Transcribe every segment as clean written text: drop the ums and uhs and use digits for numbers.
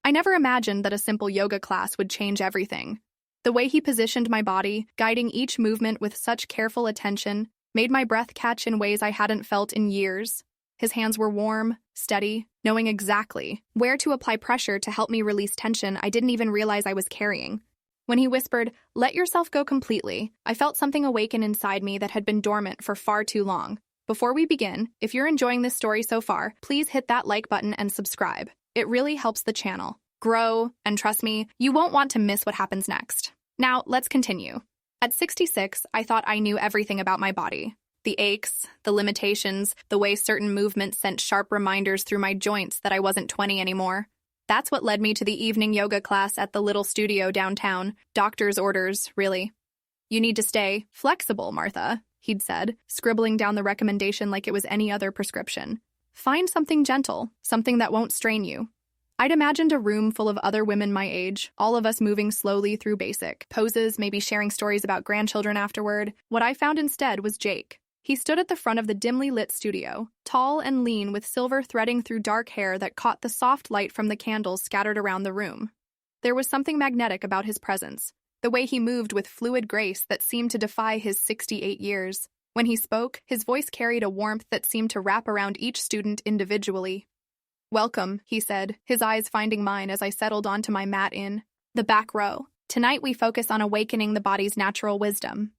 I never imagined that a simple yoga class would change everything. The way he positioned my body, guiding each movement with such careful attention, made my breath catch in ways I hadn't felt in years. His hands were warm, steady, knowing exactly where to apply pressure to help me release tension I didn't even realize I was carrying. When he whispered, "Let yourself go completely," I felt something awaken inside me that had been dormant for far too long. Before we begin, if you're enjoying this story so far, please hit that like button and subscribe. It really helps the channel grow, and trust me, you won't want to miss what happens next. Now, let's continue. At 66, I thought I knew everything about my body. The aches, the limitations, the way certain movements sent sharp reminders through my joints that I wasn't 20 anymore. That's what led me to the evening yoga class at the little studio downtown. Doctor's orders, really. "You need to stay flexible, Martha," he'd said, scribbling down the recommendation like it was any other prescription. "Find something gentle, something that won't strain you." I'd imagined a room full of other women my age, all of us moving slowly through basic poses, maybe sharing stories about grandchildren afterward. What I found instead was Jake. He stood at the front of the dimly lit studio, tall and lean with silver threading through dark hair that caught the soft light from the candles scattered around the room. There was something magnetic about his presence, the way he moved with fluid grace that seemed to defy his 68 years. When he spoke, his voice carried a warmth that seemed to wrap around each student individually. "Welcome," he said, his eyes finding mine as I settled onto my mat in the back row. "Tonight we focus on awakening the body's natural wisdom."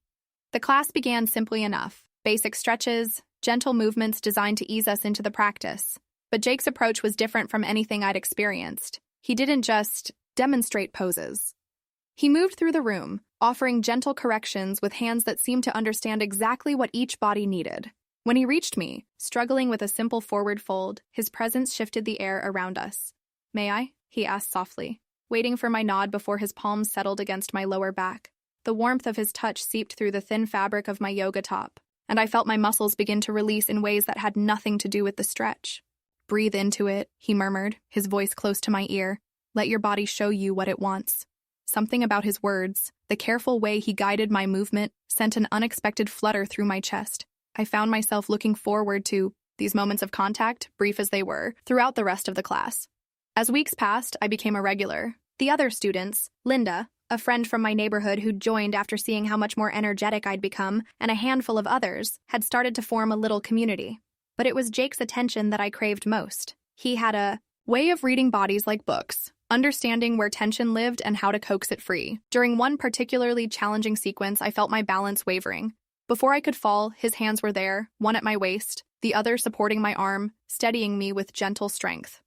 The class began simply enough. Basic stretches, gentle movements designed to ease us into the practice. But Jake's approach was different from anything I'd experienced. He didn't just demonstrate poses. He moved through the room, offering gentle corrections with hands that seemed to understand exactly what each body needed. When he reached me, struggling with a simple forward fold, his presence shifted the air around us. "May I?" he asked softly, waiting for my nod before his palms settled against my lower back. The warmth of his touch seeped through the thin fabric of my yoga top, and I felt my muscles begin to release in ways that had nothing to do with the stretch. "Breathe into it," he murmured, his voice close to my ear. "Let your body show you what it wants." Something about his words, the careful way he guided my movement, sent an unexpected flutter through my chest. I found myself looking forward to these moments of contact, brief as they were, throughout the rest of the class. As weeks passed, I became a regular. The other students, Linda, a friend from my neighborhood who'd joined after seeing how much more energetic I'd become, and a handful of others, had started to form a little community. But it was Jake's attention that I craved most. He had a way of reading bodies like books, understanding where tension lived and how to coax it free. During one particularly challenging sequence, I felt my balance wavering. Before I could fall, his hands were there, one at my waist, the other supporting my arm, steadying me with gentle strength.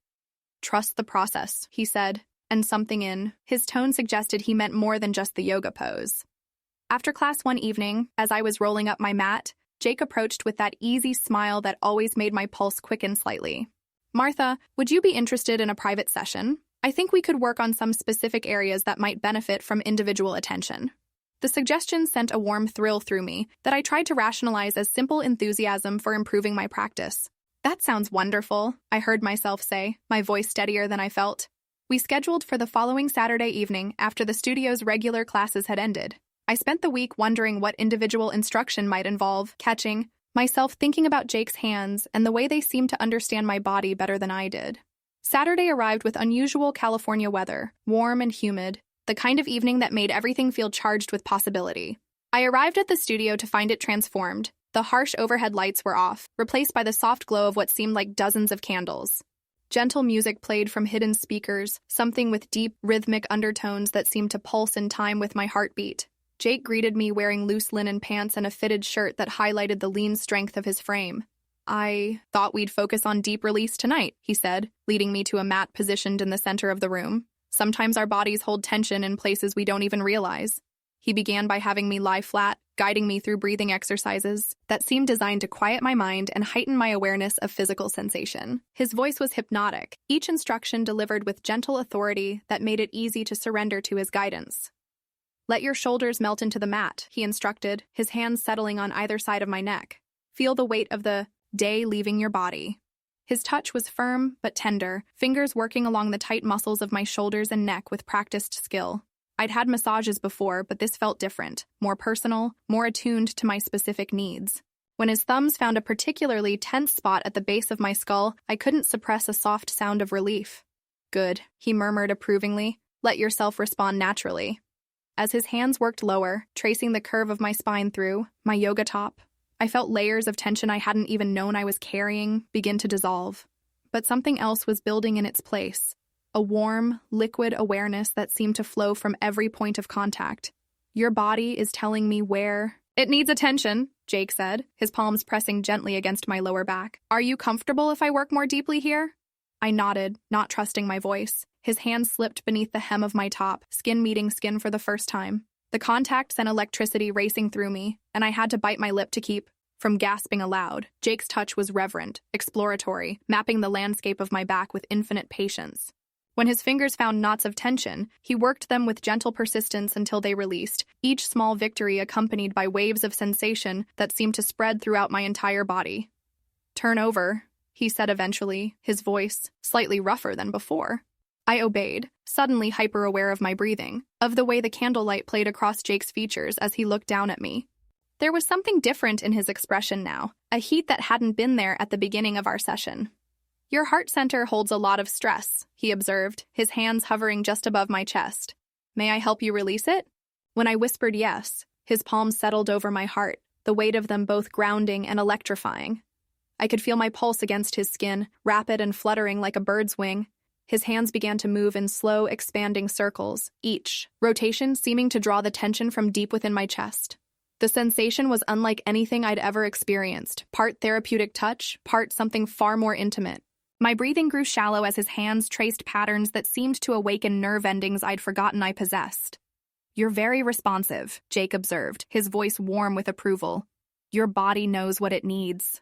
"Trust the process," he said, and something in his tone suggested he meant more than just the yoga pose. After class one evening, as I was rolling up my mat, Jake approached with that easy smile that always made my pulse quicken slightly. "Martha, would you be interested in a private session? I think we could work on some specific areas that might benefit from individual attention." The suggestion sent a warm thrill through me that I tried to rationalize as simple enthusiasm for improving my practice. "That sounds wonderful," I heard myself say, my voice steadier than I felt. We scheduled for the following Saturday evening after the studio's regular classes had ended. I spent the week wondering what individual instruction might involve, catching myself thinking about Jake's hands and the way they seemed to understand my body better than I did. Saturday arrived with unusual California weather, warm and humid, the kind of evening that made everything feel charged with possibility. I arrived at the studio to find it transformed. The harsh overhead lights were off, replaced by the soft glow of what seemed like dozens of candles. Gentle music played from hidden speakers, something with deep, rhythmic undertones that seemed to pulse in time with my heartbeat. Jake greeted me wearing loose linen pants and a fitted shirt that highlighted the lean strength of his frame. "I thought we'd focus on deep release tonight," he said, leading me to a mat positioned in the center of the room. "Sometimes our bodies hold tension in places we don't even realize." He began by having me lie flat, guiding me through breathing exercises that seemed designed to quiet my mind and heighten my awareness of physical sensation. His voice was hypnotic, each instruction delivered with gentle authority that made it easy to surrender to his guidance. "Let your shoulders melt into the mat," he instructed, his hands settling on either side of my neck. "Feel the weight of the day leaving your body." His touch was firm but tender, fingers working along the tight muscles of my shoulders and neck with practiced skill. I'd had massages before, but this felt different, more personal, more attuned to my specific needs. When his thumbs found a particularly tense spot at the base of my skull, I couldn't suppress a soft sound of relief. Good, he murmured approvingly. Let yourself respond naturally. As his hands worked lower, tracing the curve of my spine through my yoga top, I felt layers of tension I hadn't even known I was carrying begin to dissolve. But something else was building in its place. A warm, liquid awareness that seemed to flow from every point of contact. Your body is telling me where it needs attention, Jake said, his palms pressing gently against my lower back. Are you comfortable if I work more deeply here? I nodded, not trusting my voice. His hand slipped beneath the hem of my top, skin meeting skin for the first time. The contact sent electricity racing through me, and I had to bite my lip to keep from gasping aloud. Jake's touch was reverent, exploratory, mapping the landscape of my back with infinite patience. When his fingers found knots of tension, he worked them with gentle persistence until they released, each small victory accompanied by waves of sensation that seemed to spread throughout my entire body. Turn over, he said eventually, his voice slightly rougher than before. I obeyed, suddenly hyper-aware of my breathing, of the way the candlelight played across Jake's features as he looked down at me. There was something different in his expression now, a heat that hadn't been there at the beginning of our session. Your heart center holds a lot of stress, he observed, his hands hovering just above my chest. May I help you release it? When I whispered yes, his palms settled over my heart, the weight of them both grounding and electrifying. I could feel my pulse against his skin, rapid and fluttering like a bird's wing. His hands began to move in slow, expanding circles, each rotation seeming to draw the tension from deep within my chest. The sensation was unlike anything I'd ever experienced, part therapeutic touch, part something far more intimate. My breathing grew shallow as his hands traced patterns that seemed to awaken nerve endings I'd forgotten I possessed. You're very responsive, Jake observed, his voice warm with approval. Your body knows what it needs.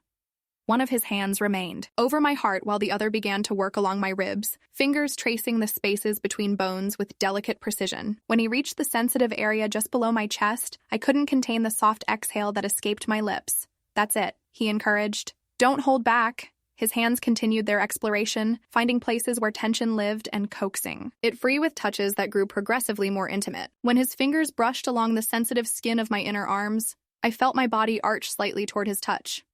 One of his hands remained over my heart while the other began to work along my ribs, fingers tracing the spaces between bones with delicate precision. When he reached the sensitive area just below my chest, I couldn't contain the soft exhale that escaped my lips. That's it, he encouraged. Don't hold back. His hands continued their exploration, finding places where tension lived and coaxing it free with touches that grew progressively more intimate. When his fingers brushed along the sensitive skin of my inner arms, I felt my body arch slightly toward his touch.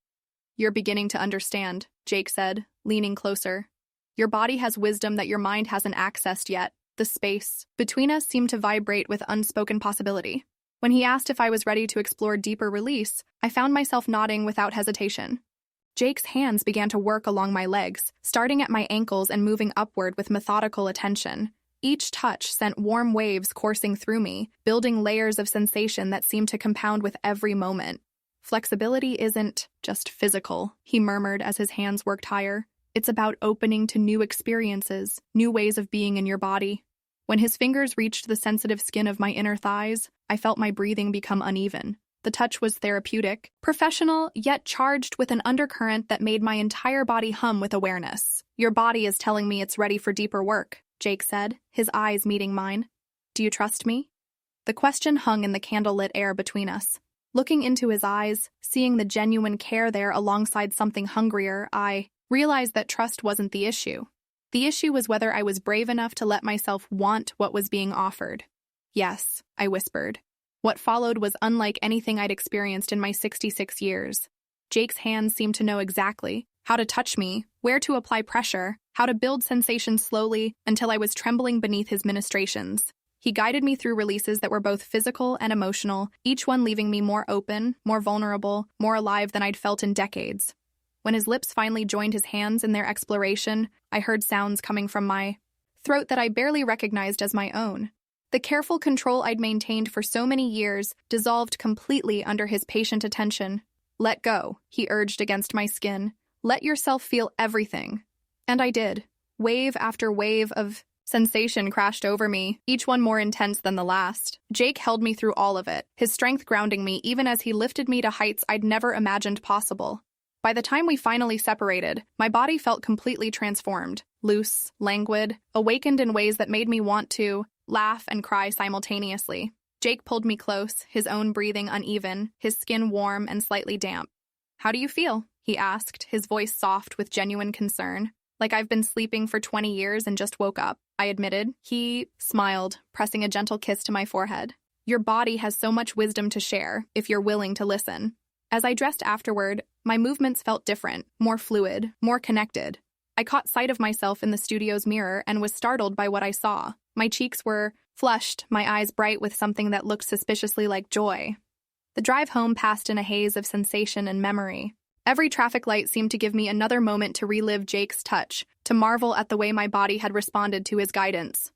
You're beginning to understand, Jake said, leaning closer. Your body has wisdom that your mind hasn't accessed yet. The space between us seemed to vibrate with unspoken possibility. When he asked if I was ready to explore deeper release, I found myself nodding without hesitation. Jake's hands began to work along my legs, starting at my ankles and moving upward with methodical attention. Each touch sent warm waves coursing through me, building layers of sensation that seemed to compound with every moment. Flexibility isn't just physical, he murmured as his hands worked higher. It's about opening to new experiences, new ways of being in your body. When his fingers reached the sensitive skin of my inner thighs, I felt my breathing become uneven. The touch was therapeutic, professional, yet charged with an undercurrent that made my entire body hum with awareness. Your body is telling me it's ready for deeper work, Jake said, his eyes meeting mine. Do you trust me? The question hung in the candlelit air between us. Looking into his eyes, seeing the genuine care there alongside something hungrier, I realized that trust wasn't the issue. The issue was whether I was brave enough to let myself want what was being offered. Yes, I whispered. What followed was unlike anything I'd experienced in my 66 years. Jake's hands seemed to know exactly how to touch me, where to apply pressure, how to build sensation slowly until I was trembling beneath his ministrations. He guided me through releases that were both physical and emotional, each one leaving me more open, more vulnerable, more alive than I'd felt in decades. When his lips finally joined his hands in their exploration, I heard sounds coming from my throat that I barely recognized as my own. The careful control I'd maintained for so many years dissolved completely under his patient attention. Let go, he urged against my skin. Let yourself feel everything. And I did. Wave after wave of sensation crashed over me, each one more intense than the last. Jake held me through all of it, his strength grounding me even as he lifted me to heights I'd never imagined possible. By the time we finally separated, my body felt completely transformed, loose, languid, awakened in ways that made me want to laugh and cry simultaneously. Jake pulled me close, his own breathing uneven, his skin warm and slightly damp. How do you feel? He asked, his voice soft with genuine concern. Like I've been sleeping for 20 years and just woke up, I admitted. He smiled, pressing a gentle kiss to my forehead. Your body has so much wisdom to share, if you're willing to listen. As I dressed afterward, my movements felt different, more fluid, more connected. I caught sight of myself in the studio's mirror and was startled by what I saw. My cheeks were flushed, my eyes bright with something that looked suspiciously like joy. The drive home passed in a haze of sensation and memory. Every traffic light seemed to give me another moment to relive Jake's touch, to marvel at the way my body had responded to his guidance.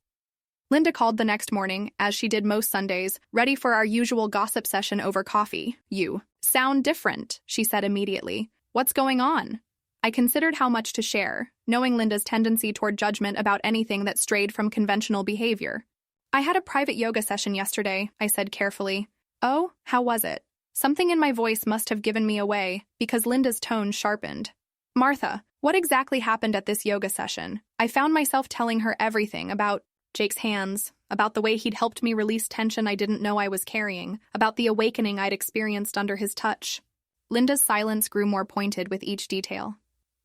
Linda called the next morning, as she did most Sundays, ready for our usual gossip session over coffee. "You sound different," she said immediately. "What's going on?" I considered how much to share, knowing Linda's tendency toward judgment about anything that strayed from conventional behavior. "I had a private yoga session yesterday," I said carefully. "Oh, how was it?" Something in my voice must have given me away, because Linda's tone sharpened. "Martha, what exactly happened at this yoga session?" I found myself telling her everything about Jake's hands, about the way he'd helped me release tension I didn't know I was carrying, about the awakening I'd experienced under his touch. Linda's silence grew more pointed with each detail.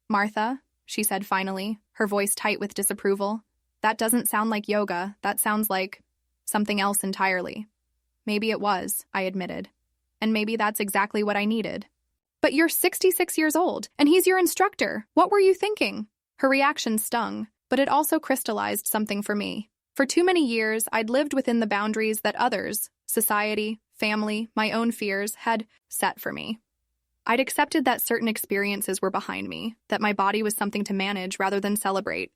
"Martha," she said finally, her voice tight with disapproval, "that doesn't sound like yoga, that sounds like something else entirely." "Maybe it was," I admitted. "And maybe that's exactly what I needed." "But you're 66 years old, and he's your instructor. What were you thinking?" Her reaction stung, but it also crystallized something for me. For too many years, I'd lived within the boundaries that others, society, family, my own fears, had set for me. I'd accepted that certain experiences were behind me, that my body was something to manage rather than celebrate.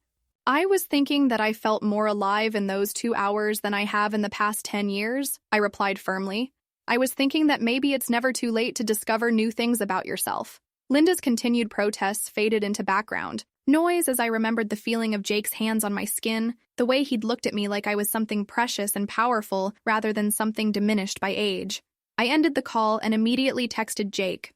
I was thinking that I felt more alive in those 2 hours than I have in the past 10 years, I replied firmly. I was thinking that maybe it's never too late to discover new things about yourself. Linda's continued protests faded into background noise as I remembered the feeling of Jake's hands on my skin, the way he'd looked at me like I was something precious and powerful rather than something diminished by age. I ended the call and immediately texted Jake.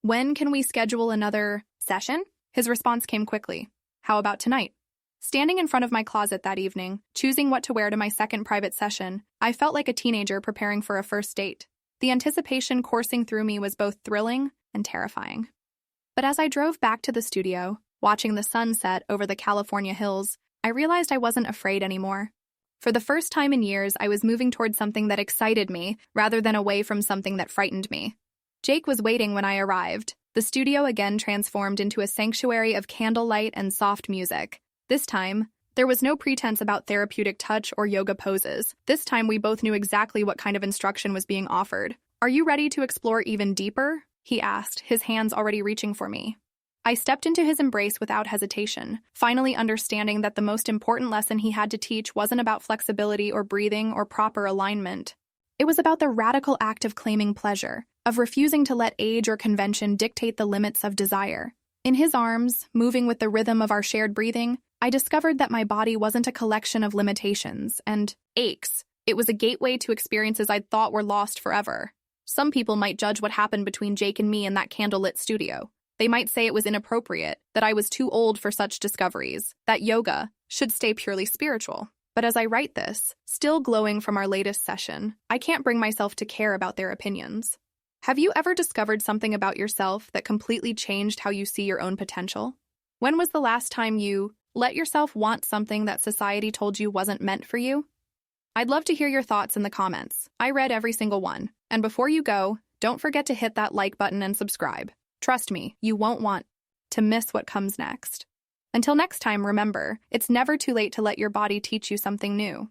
"When can we schedule another session?" His response came quickly. "How about tonight?" Standing in front of my closet that evening, choosing what to wear to my second private session, I felt like a teenager preparing for a first date. The anticipation coursing through me was both thrilling and terrifying. But as I drove back to the studio, watching the sun set over the California hills, I realized I wasn't afraid anymore. For the first time in years, I was moving toward something that excited me rather than away from something that frightened me. Jake was waiting when I arrived. The studio again transformed into a sanctuary of candlelight and soft music. This time, there was no pretense about therapeutic touch or yoga poses. This time, we both knew exactly what kind of instruction was being offered. "Are you ready to explore even deeper?" he asked, his hands already reaching for me. I stepped into his embrace without hesitation, finally understanding that the most important lesson he had to teach wasn't about flexibility or breathing or proper alignment. It was about the radical act of claiming pleasure, of refusing to let age or convention dictate the limits of desire. In his arms, moving with the rhythm of our shared breathing, I discovered that my body wasn't a collection of limitations and aches. It was a gateway to experiences I'd thought were lost forever. Some people might judge what happened between Jake and me in that candlelit studio. They might say it was inappropriate, that I was too old for such discoveries, that yoga should stay purely spiritual. But as I write this, still glowing from our latest session, I can't bring myself to care about their opinions. Have you ever discovered something about yourself that completely changed how you see your own potential? When was the last time you let yourself want something that society told you wasn't meant for you? I'd love to hear your thoughts in the comments. I read every single one. And before you go, don't forget to hit that like button and subscribe. Trust me, you won't want to miss what comes next. Until next time, remember, it's never too late to let your body teach you something new.